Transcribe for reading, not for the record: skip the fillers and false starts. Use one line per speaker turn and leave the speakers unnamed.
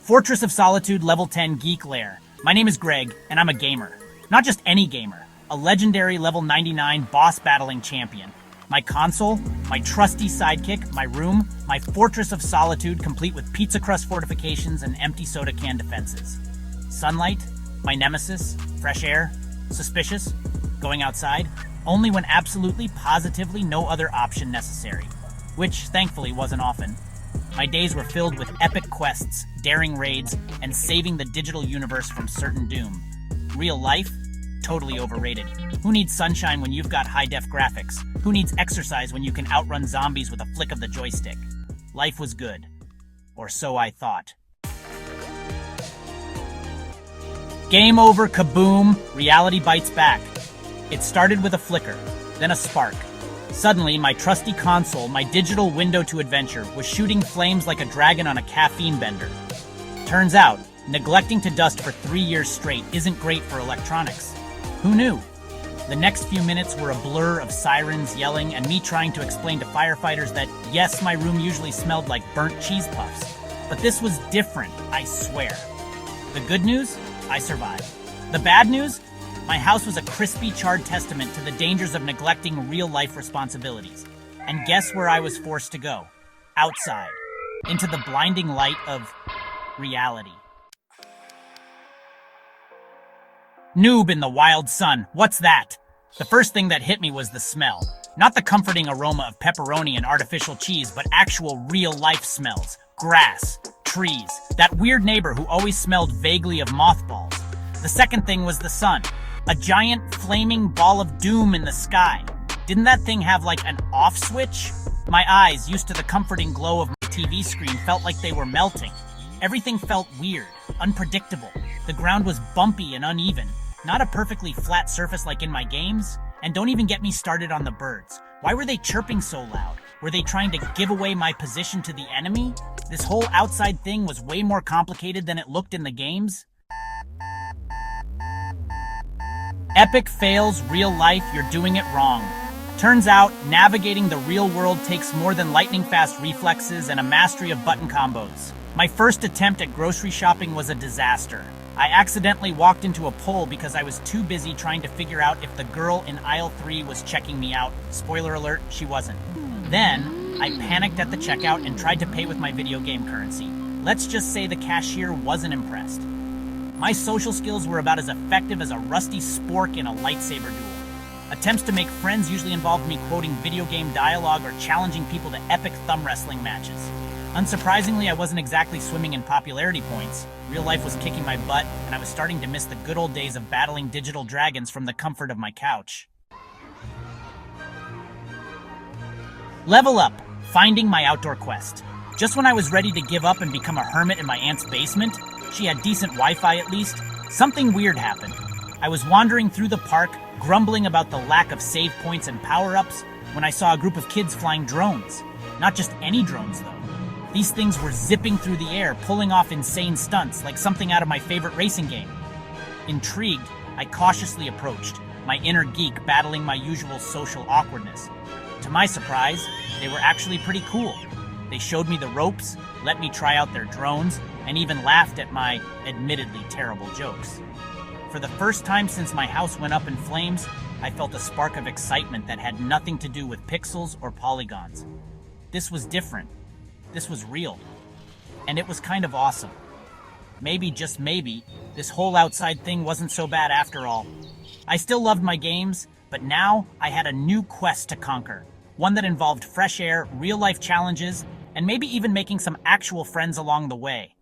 Fortress of Solitude Level 10 Geek Lair. My name is Greg, and I'm a gamer. Not just any gamer, a legendary level 99 boss battling champion. My console, my trusty sidekick, my room, my Fortress of Solitude complete with pizza crust fortifications and empty soda can defenses. Sunlight, my nemesis, fresh air, suspicious, going outside, only when absolutely, positively no other option necessary, which thankfully wasn't often. My days were filled with epic quests, daring raids, and saving the digital universe from certain doom. Real life? Totally overrated. Who needs sunshine when you've got high-def graphics? Who needs exercise when you can outrun zombies with a flick of the joystick? Life was good. Or so I thought. Game over, kaboom, reality bites back. It started with a flicker, then a spark. Suddenly, my trusty console, my digital window to adventure, was shooting flames like a dragon on a caffeine bender. Turns out, neglecting to dust for 3 years straight isn't great for electronics. Who knew? The next few minutes were a blur of sirens yelling and me trying to explain to firefighters that, yes, my room usually smelled like burnt cheese puffs. But this was different, I swear. The good news? I survived. The bad news? My house was a crispy, charred testament to the dangers of neglecting real-life responsibilities. And guess where I was forced to go? Outside. Into the blinding light of reality. Noob in the wild sun. What's that? The first thing that hit me was the smell. Not the comforting aroma of pepperoni and artificial cheese, but actual real-life smells. Grass, trees, that weird neighbor who always smelled vaguely of mothballs. The second thing was the sun. A giant flaming ball of doom in the sky. Didn't that thing have like an off switch? My eyes, used to the comforting glow of my TV screen, felt like they were melting. Everything felt weird, unpredictable. The ground was bumpy and uneven. Not a perfectly flat surface like in my games. And don't even get me started on the birds. Why were they chirping so loud? Were they trying to give away my position to the enemy? This whole outside thing was way more complicated than it looked in the games. Epic fails, real life, you're doing it wrong. Turns out, navigating the real world takes more than lightning-fast reflexes and a mastery of button combos. My first attempt at grocery shopping was a disaster. I accidentally walked into a pole because I was too busy trying to figure out if the girl in aisle 3 was checking me out. Spoiler alert, she wasn't. Then, I panicked at the checkout and tried to pay with my video game currency. Let's just say the cashier wasn't impressed. My social skills were about as effective as a rusty spork in a lightsaber duel. Attempts to make friends usually involved me quoting video game dialogue or challenging people to epic thumb wrestling matches. Unsurprisingly, I wasn't exactly swimming in popularity points. Real life was kicking my butt, and I was starting to miss the good old days of battling digital dragons from the comfort of my couch. Level up, finding my outdoor quest. Just when I was ready to give up and become a hermit in my aunt's basement, she had decent Wi-Fi at least, something weird happened. I was wandering through the park, grumbling about the lack of save points and power-ups, when I saw a group of kids flying drones. Not just any drones, though. These things were zipping through the air, pulling off insane stunts, like something out of my favorite racing game. Intrigued, I cautiously approached, my inner geek battling my usual social awkwardness. To my surprise, they were actually pretty cool. They showed me the ropes, let me try out their drones, and even laughed at my admittedly terrible jokes. For the first time since my house went up in flames, I felt a spark of excitement that had nothing to do with pixels or polygons. This was different. This was real. And it was kind of awesome. Maybe, just maybe, this whole outside thing wasn't so bad after all. I still loved my games, but now I had a new quest to conquer. One that involved fresh air, real-life challenges, and maybe even making some actual friends along the way.